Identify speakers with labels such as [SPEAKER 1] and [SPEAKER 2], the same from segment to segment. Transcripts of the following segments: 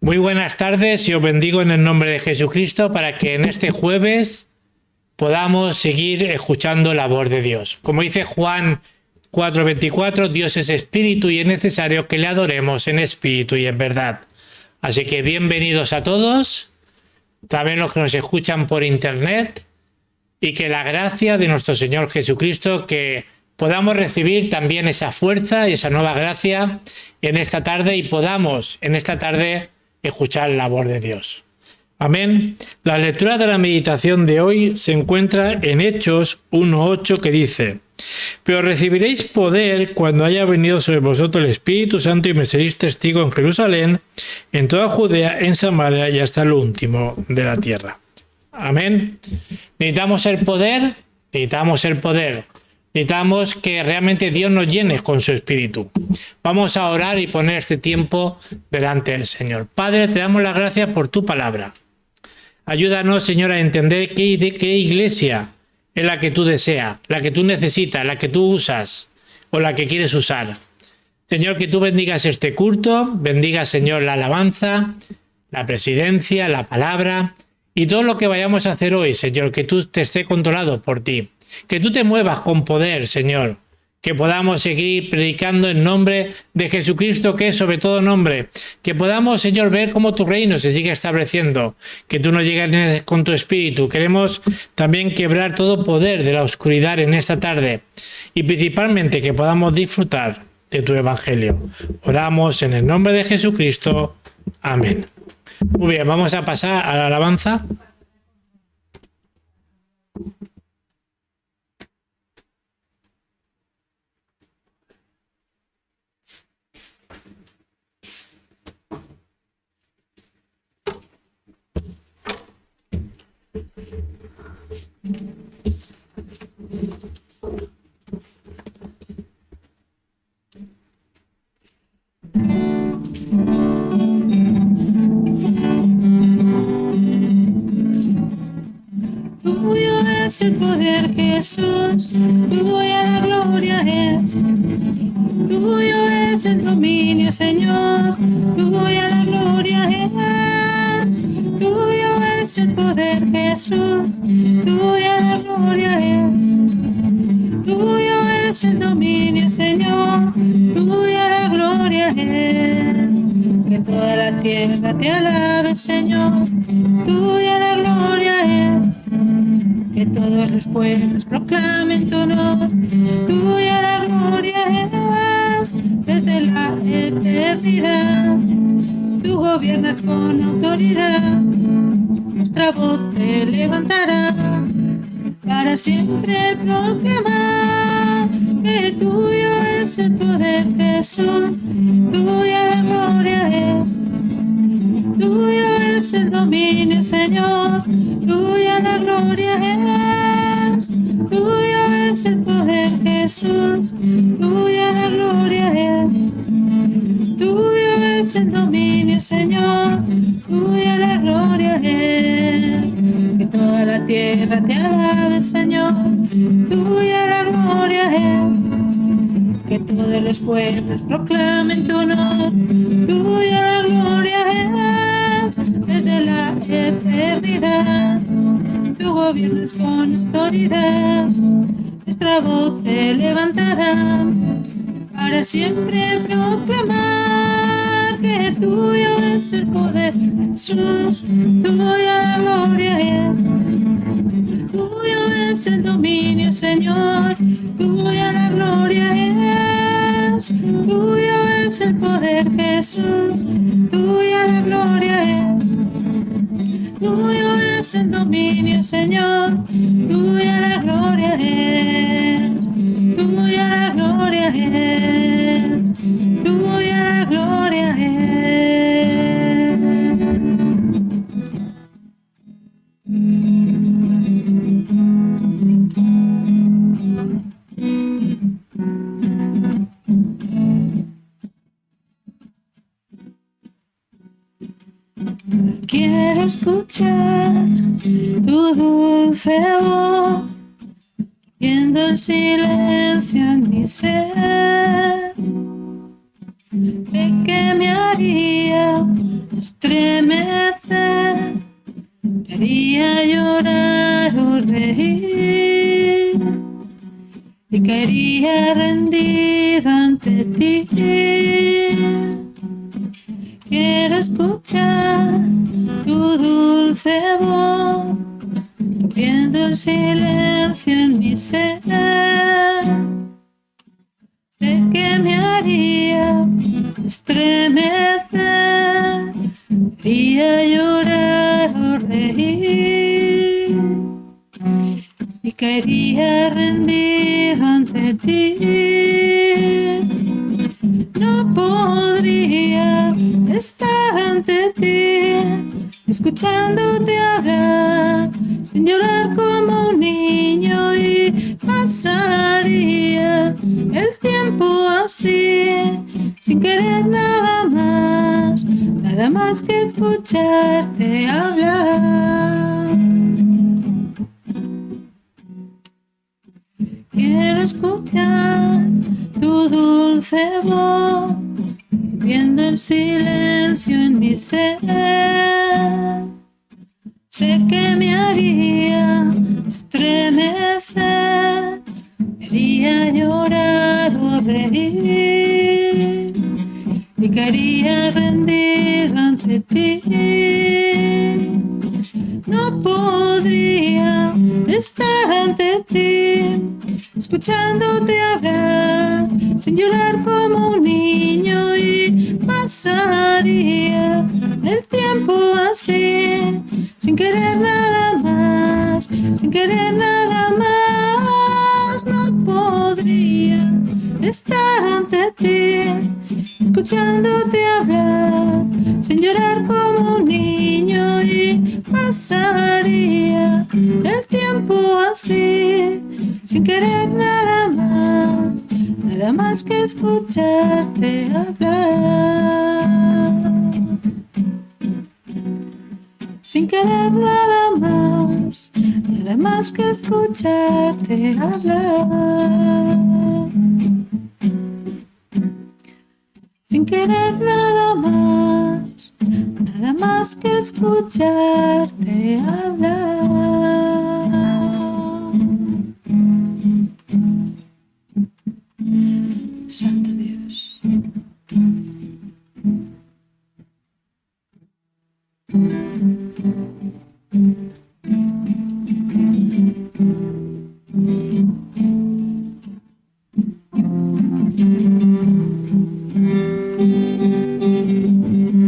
[SPEAKER 1] Muy buenas tardes y os bendigo en el nombre de Jesucristo para que en este jueves podamos seguir escuchando la voz de Dios. Como dice Juan 4:24, Dios es espíritu y es necesario que le adoremos en espíritu y en verdad. Así que bienvenidos a todos, también los que nos escuchan por internet, y que la gracia de nuestro Señor Jesucristo, que podamos recibir también esa fuerza y esa nueva gracia en esta tarde y podamos en esta tarde escuchar la voz de Dios. Amén. La lectura de la meditación de hoy se encuentra en Hechos 1:8, que dice: pero recibiréis poder cuando haya venido sobre vosotros el Espíritu Santo y me seréis testigo en Jerusalén, en toda Judea, en Samaria y hasta el último de la tierra. Amén. Necesitamos el poder, necesitamos que realmente Dios nos llene con su Espíritu. Vamos a orar y poner este tiempo delante del Señor. Padre, te damos las gracias por tu palabra. Ayúdanos, Señor, a entender qué iglesia es la que tú deseas, la que tú necesitas, la que tú usas o la que quieres usar. Señor, que tú bendigas este culto, bendiga, Señor, la alabanza, la presidencia, la palabra y todo lo que vayamos a hacer hoy, Señor, que tú te estés controlado por ti. Que tú te muevas con poder, Señor. Que podamos seguir predicando en nombre de Jesucristo, que es sobre todo nombre. Que podamos, Señor, ver cómo tu reino se sigue estableciendo. Que tú nos llegues con tu espíritu. Queremos también quebrar todo poder de la oscuridad en esta tarde. Y principalmente que podamos disfrutar de tu evangelio. Oramos en el nombre de Jesucristo. Amén. Muy bien, vamos a pasar a la alabanza.
[SPEAKER 2] Tuyo es el poder, Jesús, tuya la gloria es. Tuyo es el dominio, Señor, tuya la gloria es. Tuyo es el poder, Jesús, tuya la gloria es. Tuyo es el dominio, Señor, tuya la gloria es. Que toda la tierra te alabe, Señor, tuya la gloria es. Que todos los pueblos proclamen tu honor, tuya la gloria es. Desde la eternidad, tú gobiernas con autoridad, nuestra voz te levantará, para siempre proclamar que tuyo es el poder, Jesús, tuya la gloria es. Tuyo es el dominio, Señor, tuya la gloria es. Tuyo es el poder, Jesús, tuya la gloria es. Tuyo es el dominio, Señor, tuya la gloria es. Que toda la tierra te alabe, Señor, tuya la gloria es. Que todos los pueblos proclamen tu honor, tuya la gloria es. Desde la eternidad, tú gobiernas con autoridad, nuestra voz te levantará, para siempre proclamar que tuyo es el poder, Jesús, tuya la gloria es. Tuyo es el dominio, Señor, tuya la gloria es. Tuyo es el poder, Jesús, tuya la gloria es. Tuyo es el dominio, Señor, tuya la gloria es. Tuya la gloria es. Tuya la gloria es. Quiero escuchar tu dulce voz, viendo el silencio en mi ser. Sé que me haría estremecer, quería llorar o reír y caería rendido ante ti. Quiero escuchar tu dulce voz, rompiendo el silencio en mi ser. Sé que me haría estremecer, haría llorar o reír y caería rendido ante ti. No podría estar ante ti, escuchándote hablar, sin llorar como un niño, y pasaría el tiempo así, sin querer nada más que escucharte hablar. Quiero escuchar tu dulce voz, viendo el silencio en mi ser. Sé que me haría estremecer, me haría llorar o reír y caería rendido ante ti. No podría estar ante ti, escuchándote hablar, sin llorar como un niño, y pasaría el tiempo así, sin querer nada más, sin querer nada más. No podría estar ante ti, escuchándote hablar, sin llorar como un niño, y pasaría el tiempo así, sin querer nada más que escucharte hablar. Sin querer nada más que escucharte hablar. Sin querer nada más que escucharte hablar. Santo Dios.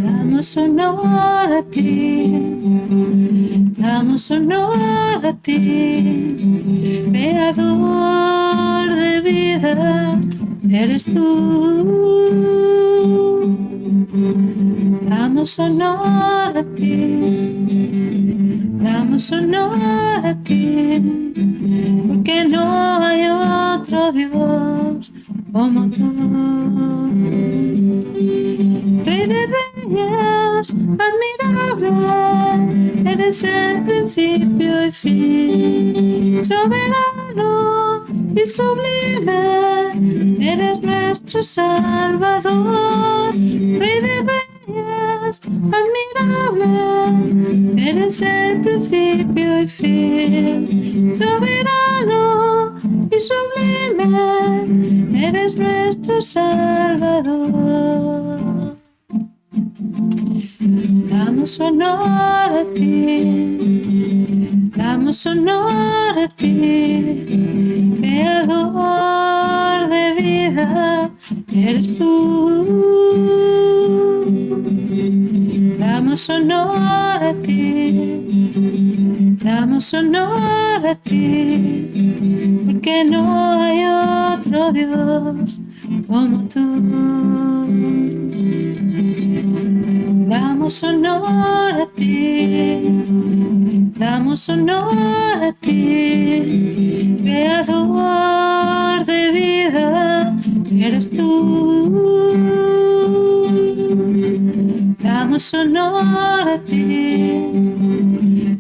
[SPEAKER 2] Damos honor a ti, damos honor a ti, creador de vida, eres tú. Damos honor a ti, damos honor a ti, porque no hay otro Dios como tú. Rey de reyes, admirable, eres el principio y fin, soberano y sublime, eres nuestro Salvador. Rey de reyes, admirable, eres el principio y fin, soberano y sublime, eres nuestro Salvador. Damos honor a ti, damos honor a ti, creador de vida, eres tú. Damos honor a ti, damos honor a ti, porque no hay otro Dios como tú. Damos honor a ti, damos honor a ti, creador de vida, eres tú. Damos honor a ti,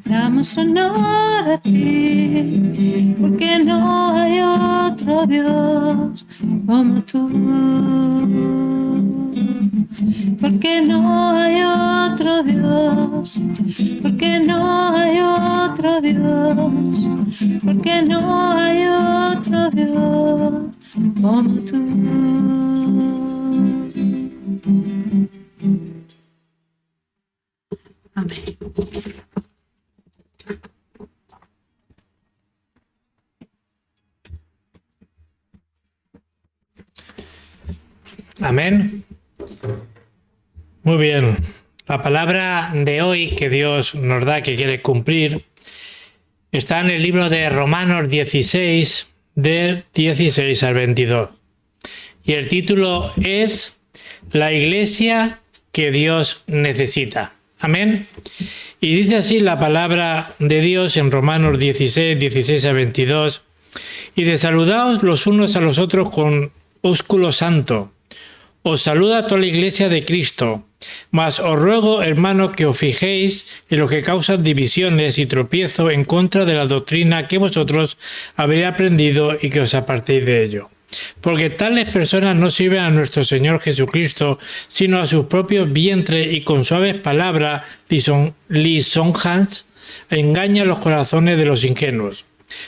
[SPEAKER 2] damos honor a ti, porque no hay otro Dios como tú. Porque no hay otro Dios, porque no hay otro Dios, porque no hay otro Dios como tú. Amén.
[SPEAKER 1] Amén. Muy bien. La palabra de hoy que Dios nos da, que quiere cumplir, está en el libro de Romanos 16, del 16 al 22. Y el título es La iglesia que Dios necesita. Amén. Y dice así la palabra de Dios en Romanos 16, 16 a 22. Y de saludaos los unos a los otros con ósculo santo. Os saluda toda la iglesia de Cristo. Mas os ruego, hermanos, que os fijéis en lo que causa divisiones y tropiezo en contra de la doctrina que vosotros habéis aprendido y que os apartéis de ello. Porque tales personas no sirven a nuestro Señor Jesucristo, sino a sus propios vientres, y con suaves palabras lisonjas engañan los corazones de los ingenuos.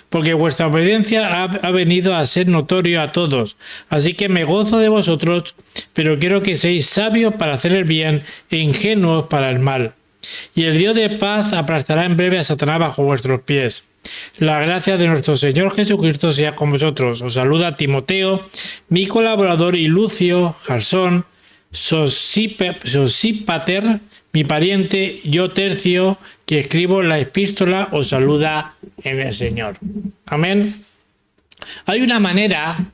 [SPEAKER 1] Porque vuestra obediencia ha venido a ser notorio a todos. Así que me gozo de vosotros, pero quiero que seáis sabios para hacer el bien e ingenuos para el mal. Y el Dios de paz aplastará en breve a Satanás bajo vuestros pies. La gracia de nuestro Señor Jesucristo sea con vosotros. Os saluda Timoteo, mi colaborador, y Lucio, Jasón, Sosípater, mi pariente, yo Tercio, que escribo la epístola, os saluda en el Señor. Amén. Hay una manera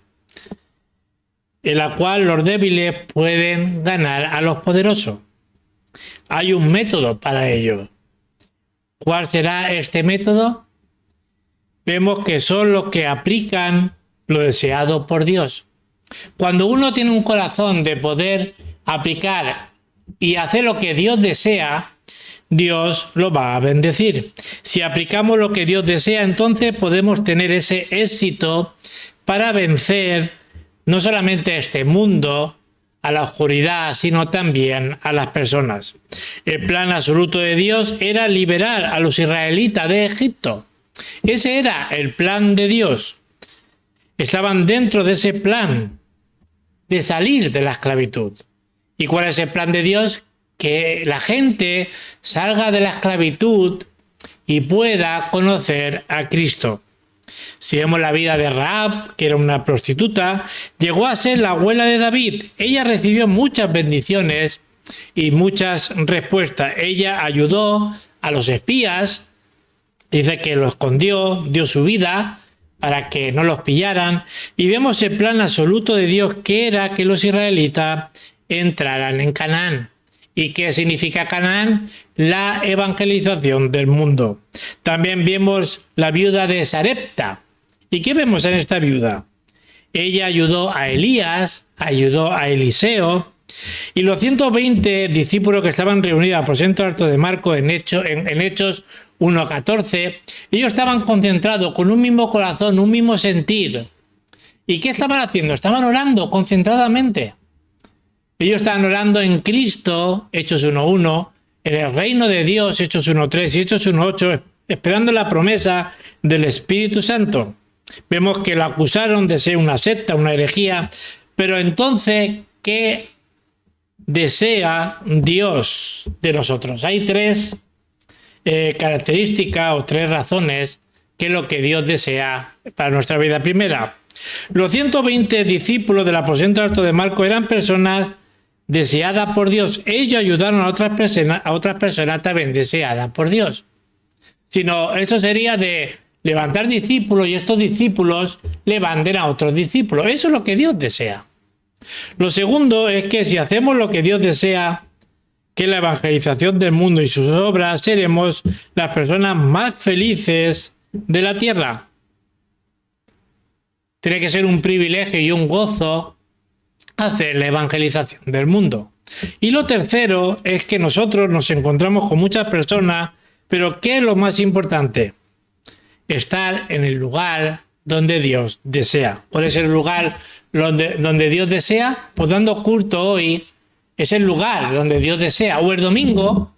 [SPEAKER 1] en la cual los débiles pueden ganar a los poderosos. Hay un método para ello. ¿Cuál será este método? Vemos que son los que aplican lo deseado por Dios. Cuando uno tiene un corazón de poder aplicar y hacer lo que Dios desea, Dios lo va a bendecir. Si aplicamos lo que Dios desea, entonces podemos tener ese éxito para vencer no solamente a este mundo, a la oscuridad, sino también a las personas. El plan absoluto de Dios era liberar a los israelitas de Egipto. Ese era el plan de Dios. Estaban dentro de ese plan de salir de la esclavitud. ¿Y cuál es el plan de Dios? Que la gente salga de la esclavitud y pueda conocer a Cristo. Si vemos la vida de Rahab, que era una prostituta, llegó a ser la abuela de David. Ella recibió muchas bendiciones y muchas respuestas. Ella ayudó a los espías, dice que lo escondió, dio su vida para que no los pillaran. Y vemos el plan absoluto de Dios, que era que los israelitas entraran en Canaán. ¿Y qué significa Canaán? La evangelización del mundo. También vemos la viuda de Sarepta. ¿Y qué vemos en esta viuda? Ella ayudó a Elías, ayudó a Eliseo, y los 120 discípulos que estaban reunidos al aposento alto de Marcos en Hechos 1:14, ellos estaban concentrados con un mismo corazón, un mismo sentir. ¿Y qué estaban haciendo? Estaban orando concentradamente. Ellos estaban orando en Cristo, Hechos 1:1, en el reino de Dios, Hechos 1:3 y Hechos 1:8, esperando la promesa del Espíritu Santo. Vemos que lo acusaron de ser una secta, una herejía, pero entonces, ¿qué desea Dios de nosotros? Hay tres características o tres razones que es lo que Dios desea para nuestra vida. Primera, los 120 discípulos del aposento alto de Marcos eran personas deseadas por Dios. Ellos ayudaron a otras personas también deseadas por Dios. Sino, eso sería de levantar discípulos y estos discípulos levanten a otros discípulos. Eso es lo que Dios desea. Lo segundo es que si hacemos lo que Dios desea, que es la evangelización del mundo y sus obras, seremos las personas más felices de la tierra. Tiene que ser un privilegio y un gozo hacer la evangelización del mundo. Y lo tercero es que nosotros nos encontramos con muchas personas, pero ¿qué es lo más importante? Estar en el lugar donde Dios desea. ¿Cuál es el lugar donde Dios desea? Pues dando culto hoy es el lugar donde Dios desea. O el domingo,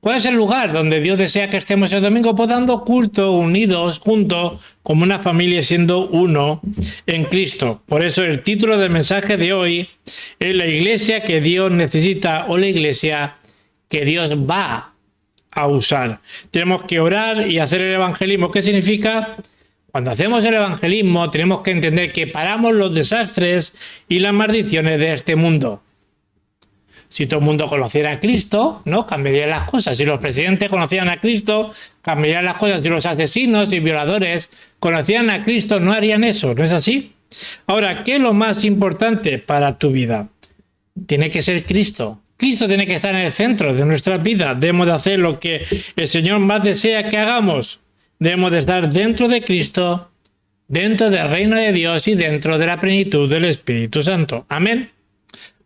[SPEAKER 1] ¿Cuál es el lugar donde Dios desea que estemos el domingo? Pues dando culto, unidos, juntos, como una familia, siendo uno en Cristo. Por eso el título del mensaje de hoy es la iglesia que Dios necesita o la iglesia que Dios va a usar. Tenemos que orar y hacer el evangelismo. ¿Qué significa? Cuando hacemos el evangelismo tenemos que entender que paramos los desastres y las maldiciones de este mundo. Si todo el mundo conociera a Cristo, ¿no? Cambiarían las cosas. Si los presidentes conocieran a Cristo, cambiarían las cosas. Si los asesinos y violadores conocieran a Cristo, no harían eso. ¿No es así? Ahora, ¿qué es lo más importante para tu vida? Tiene que ser Cristo. Cristo tiene que estar en el centro de nuestra vida. Debemos de hacer lo que el Señor más desea que hagamos. Debemos de estar dentro de Cristo, dentro del reino de Dios y dentro de la plenitud del Espíritu Santo. Amén.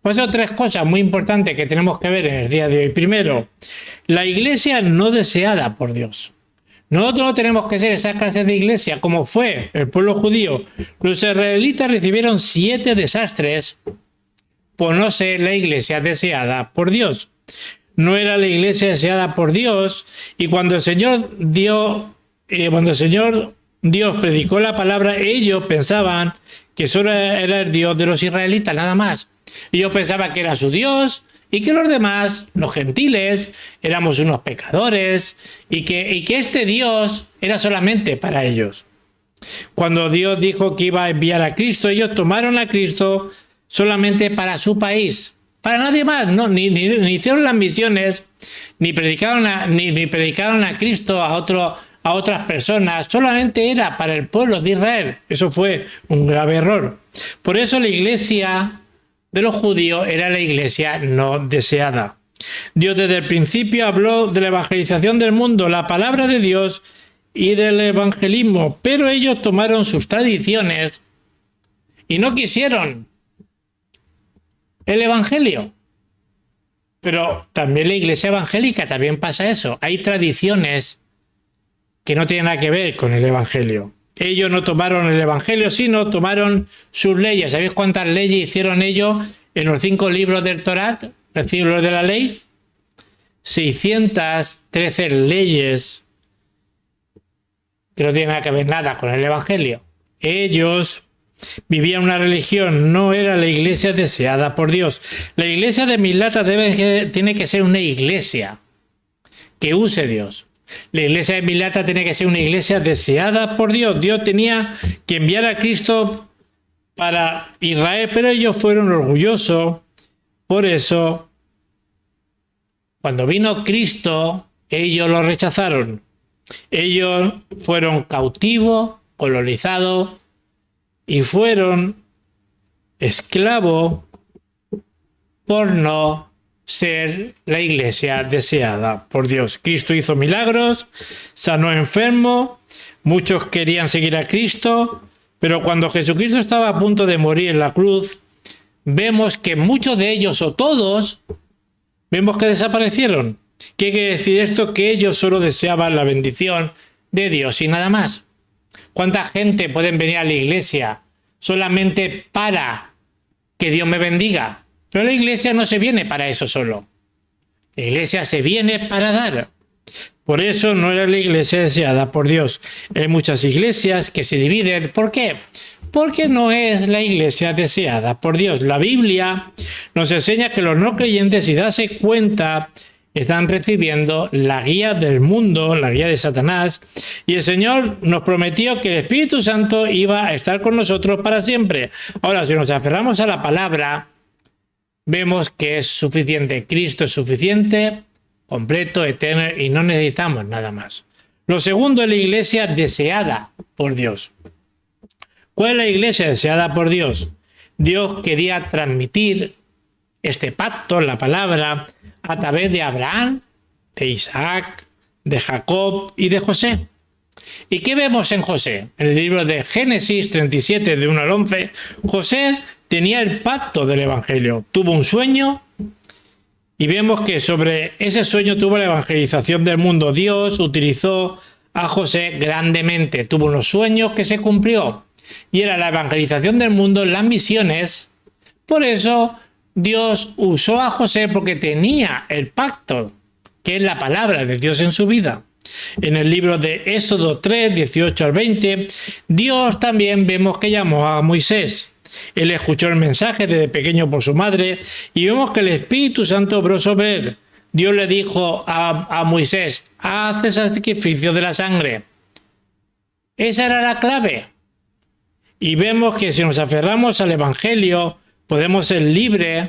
[SPEAKER 1] Pues son tres cosas muy importantes que tenemos que ver en el día de hoy. Primero, la iglesia no deseada por Dios. Nosotros no tenemos que ser esa clase de iglesia como fue el pueblo judío. Los israelitas recibieron 7 desastres por no ser la iglesia deseada por Dios. No era la iglesia deseada por Dios, y cuando el Señor Dios predicó la palabra, ellos pensaban que solo era el Dios de los israelitas, nada más. Ellos pensaban que era su Dios y que los demás, los gentiles, éramos unos pecadores y que este Dios era solamente para ellos. Cuando Dios dijo que iba a enviar a Cristo, ellos tomaron a Cristo solamente para su país, para nadie más. No, ni hicieron las misiones, ni predicaron a Cristo a otras personas, solamente era para el pueblo de Israel. Eso fue un grave error. Por eso la iglesia de los judíos era la iglesia no deseada. Dios desde el principio habló de la evangelización del mundo, la palabra de Dios y del evangelismo, pero ellos tomaron sus tradiciones y no quisieron el evangelio. Pero también la iglesia evangélica también pasa eso. Hay tradiciones que no tienen nada que ver con el evangelio. Ellos no tomaron el evangelio, sino tomaron sus leyes. ¿Sabéis cuántas leyes hicieron ellos en los 5 libros del Torá, los libros de la ley? 613 leyes que no tienen nada que ver nada con el evangelio. Ellos vivían una religión, no era la iglesia deseada por Dios. La iglesia de Milata tiene que ser una iglesia que use Dios. La iglesia de Milata tiene que ser una iglesia deseada por Dios. Dios tenía que enviar a Cristo para Israel, pero ellos fueron orgullosos. Por eso, cuando vino Cristo, ellos lo rechazaron. Ellos fueron cautivos, colonizados y fueron esclavos por no ser la iglesia deseada por Dios. Cristo hizo milagros, sanó enfermos, muchos querían seguir a Cristo, pero cuando Jesucristo estaba a punto de morir en la cruz, vemos que muchos de ellos, o todos, vemos que desaparecieron. ¿Qué quiere decir esto? Que ellos solo deseaban la bendición de Dios y nada más. ¿Cuánta gente pueden venir a la iglesia solamente para que Dios me bendiga? Pero la iglesia no se viene para eso solo. La iglesia se viene para dar. Por eso no era la iglesia deseada por Dios. Hay muchas iglesias que se dividen. ¿Por qué? Porque no es la iglesia deseada por Dios. La Biblia nos enseña que los no creyentes, si darse cuenta, están recibiendo la guía del mundo, la guía de Satanás, y el Señor nos prometió que el Espíritu Santo iba a estar con nosotros para siempre. Ahora, si nos aferramos a la palabra, vemos que es suficiente. Cristo es suficiente, completo, eterno, y no necesitamos nada más. Lo segundo es la iglesia deseada por Dios. ¿Cuál es la iglesia deseada por Dios? Dios quería transmitir este pacto, la palabra, a través de Abraham, de Isaac, de Jacob y de José. ¿Y qué vemos en José? En el libro de Génesis 37, de 1 al 11, José tenía el pacto del evangelio. Tuvo un sueño y vemos que sobre ese sueño tuvo la evangelización del mundo. Dios utilizó a José grandemente. Tuvo unos sueños que se cumplió y era la evangelización del mundo, las misiones. Por eso Dios usó a José, porque tenía el pacto que es la palabra de Dios en su vida. En el libro de Éxodo 3, 18 al 20, Dios también vemos que llamó a Moisés. Él escuchó el mensaje desde pequeño por su madre y vemos que el Espíritu Santo obró sobre él. Dios le dijo a Moisés, haz el sacrificio de la sangre. Esa era la clave. Y vemos que si nos aferramos al Evangelio, podemos ser libres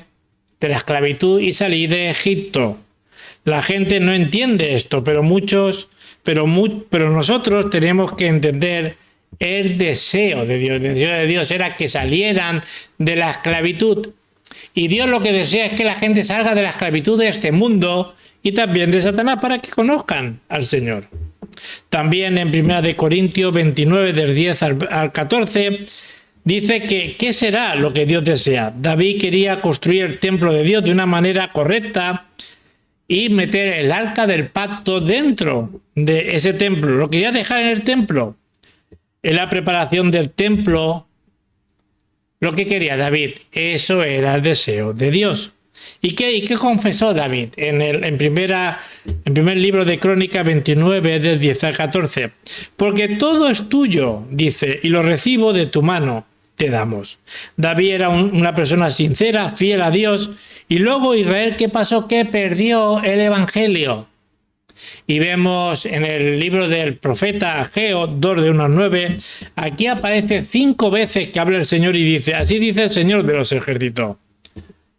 [SPEAKER 1] de la esclavitud y salir de Egipto. La gente no entiende esto, pero nosotros tenemos que entender el deseo de Dios. El deseo de Dios era que salieran de la esclavitud. Y Dios lo que desea es que la gente salga de la esclavitud de este mundo y también de Satanás para que conozcan al Señor. También en 1 Corintios 29, del 10 al 14, dice que ¿qué será lo que Dios desea? David quería construir el templo de Dios de una manera correcta y meter el arca del pacto dentro de ese templo. Lo quería dejar en el templo. En la preparación del templo, lo que quería David, eso era el deseo de Dios. ¿Y qué confesó David en primer libro de Crónicas 29, del 10 al 14? Porque todo es tuyo, dice, y lo recibo de tu mano, te damos. David era una persona sincera, fiel a Dios, y luego Israel, ¿qué pasó? Que perdió el Evangelio. Y vemos en el libro del profeta Ageo 2, de 1 al 9, aquí aparece 5 veces que habla el Señor y dice, así dice el Señor de los ejércitos.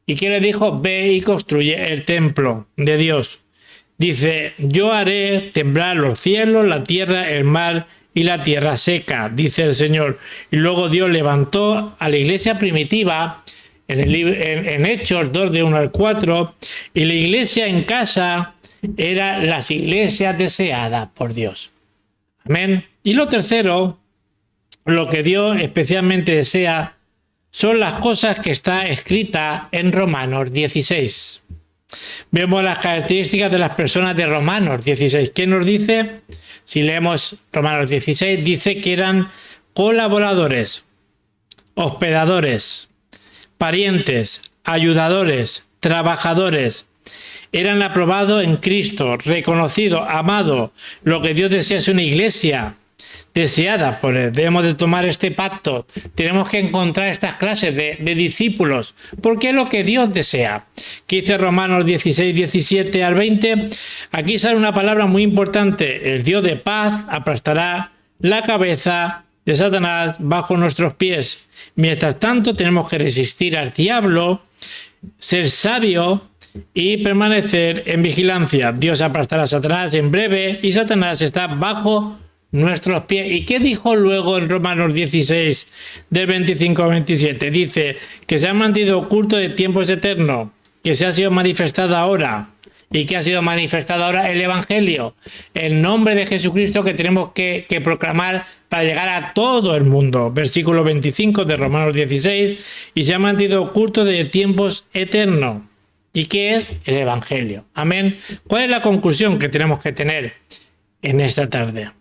[SPEAKER 1] ¿Y qué le dijo? Ve y construye el templo de Dios. Dice, yo haré temblar los cielos, la tierra, el mar y la tierra seca, dice el Señor. Y luego Dios levantó a la iglesia primitiva en Hechos 2, de 1 al 4, y la iglesia en casa eran las iglesias deseadas por Dios. Amén. Y lo tercero, lo que Dios especialmente desea, son las cosas que está escrita en Romanos 16. Vemos las características de las personas de Romanos 16. ¿Qué nos dice? Si leemos Romanos 16, dice que eran colaboradores, hospedadores, parientes, ayudadores, trabajadores. Eran aprobados en Cristo, reconocidos, amados. Lo que Dios desea es una iglesia deseada por él. Debemos de tomar este pacto. Tenemos que encontrar estas clases de discípulos, porque es lo que Dios desea. Que dice Romanos 16, 17 al 20. Aquí sale una palabra muy importante. El Dios de paz aplastará la cabeza de Satanás bajo nuestros pies. Mientras tanto, tenemos que resistir al diablo, ser sabios y permanecer en vigilancia. Dios aplastará a Satanás en breve y Satanás está bajo nuestros pies. ¿Y qué dijo luego en Romanos 16, del 25 al 27? Dice que se ha mantenido oculto de tiempos eternos, que se ha sido manifestado ahora. ¿Y qué ha sido manifestado ahora? El Evangelio, el nombre de Jesucristo que tenemos que proclamar para llegar a todo el mundo. Versículo 25 de Romanos 16, y se ha mantenido oculto de tiempos eternos. ¿Y qué es? El Evangelio. Amén. ¿Cuál es la conclusión que tenemos que tener en esta tarde?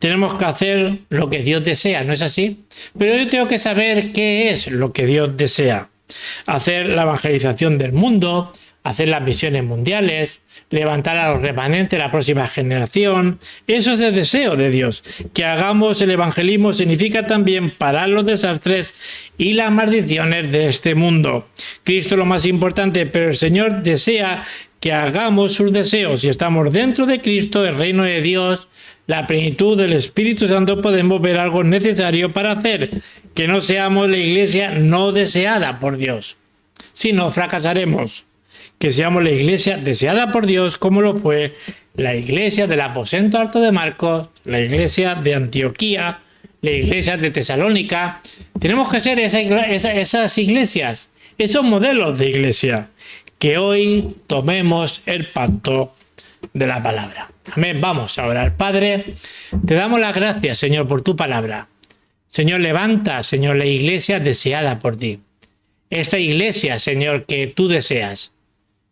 [SPEAKER 1] Tenemos que hacer lo que Dios desea, ¿no es así? Pero yo tengo que saber qué es lo que Dios desea. Hacer la evangelización del mundo, hacer las misiones mundiales, levantar a los remanentes de la próxima generación. Eso es el deseo de Dios. Que hagamos el evangelismo significa también parar los desastres y las maldiciones de este mundo. Cristo es lo más importante, pero el Señor desea que hagamos sus deseos. Si estamos dentro de Cristo, el reino de Dios, la plenitud del Espíritu Santo, podemos ver algo necesario para hacer. Que no seamos la iglesia no deseada por Dios. Si no, fracasaremos. Que seamos la iglesia deseada por Dios, como lo fue la iglesia del aposento alto de Marcos, la iglesia de Antioquía, la iglesia de Tesalónica. Tenemos que ser esas iglesias, esos modelos de iglesia, que hoy tomemos el pacto de la palabra. Amén. Vamos a orar. Padre, te damos las gracias, Señor, por tu palabra. Señor, levanta, Señor, la iglesia deseada por ti. Esta iglesia, Señor, que tú deseas.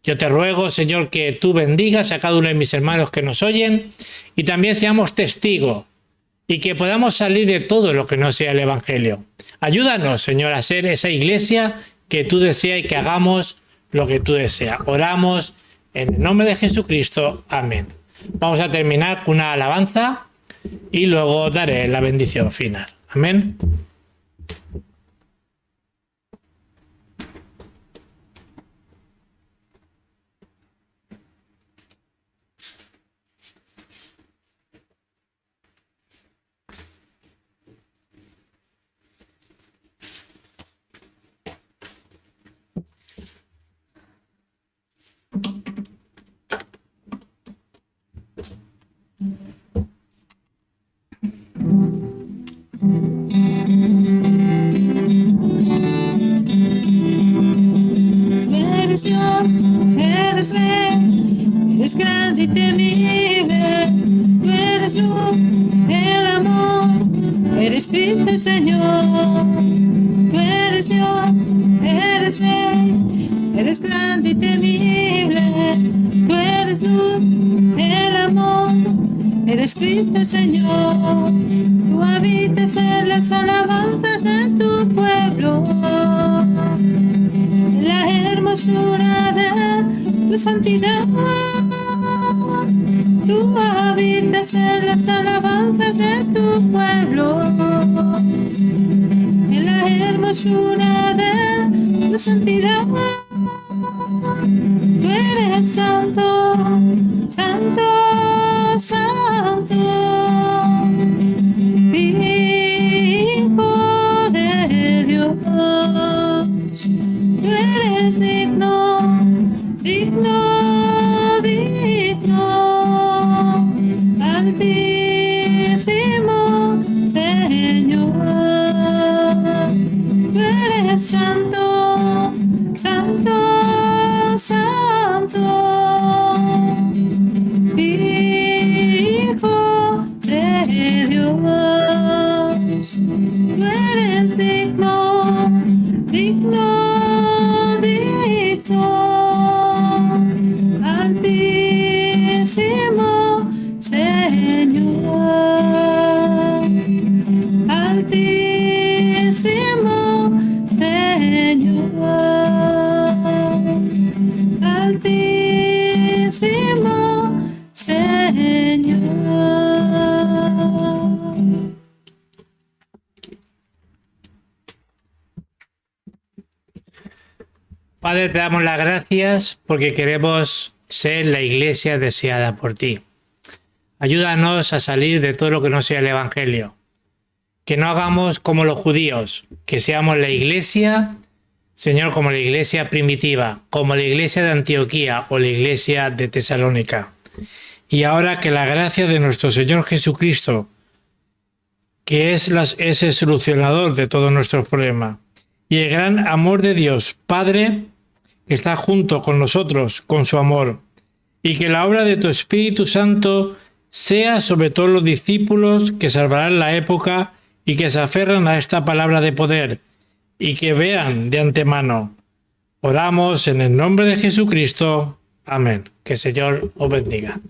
[SPEAKER 1] Yo te ruego, Señor, que tú bendigas a cada uno de mis hermanos que nos oyen y también seamos testigos y que podamos salir de todo lo que no sea el Evangelio. Ayúdanos, Señor, a ser esa iglesia que tú deseas y que hagamos lo que tú deseas. Oramos En el nombre de Jesucristo. Amén. Vamos a terminar con una alabanza y luego daré la bendición final. Amén.
[SPEAKER 2] Eres Dios, eres Rey, eres grande y temible. Tú eres luz, el amor, eres Cristo el Señor. Tú eres Dios, eres Rey, eres grande y temible. Tú eres luz, el amor, eres Cristo el Señor. Tú habitas en las alabanzas de tu pueblo. La hermosura de tu santidad. Tú habitas en las alabanzas de tu pueblo. En la hermosura de tu santidad. Tú eres santo, santo, santo. Hijo de Dios. Tú eres digno, digno, digno, altísimo Señor. Tú eres santo, santo, santo, Hijo de Dios. Tú eres digno, digno. Altísimo Señor, altísimo Señor, altísimo Señor.
[SPEAKER 1] Padre, te damos las gracias porque queremos ser la iglesia deseada por ti. Ayúdanos a salir de todo lo que no sea el Evangelio. Que no hagamos como los judíos, que seamos la iglesia, Señor, como la iglesia primitiva, como la iglesia de Antioquía o la iglesia de Tesalónica. Y ahora que la gracia de nuestro Señor Jesucristo, que es el solucionador de todos nuestros problemas, y el gran amor de Dios, Padre, que está junto con nosotros con su amor, y que la obra de tu Espíritu Santo sea sobre todos los discípulos que salvarán la época y que se aferran a esta palabra de poder y que vean de antemano. Oramos en el nombre de Jesucristo. Amén. Que el Señor os bendiga.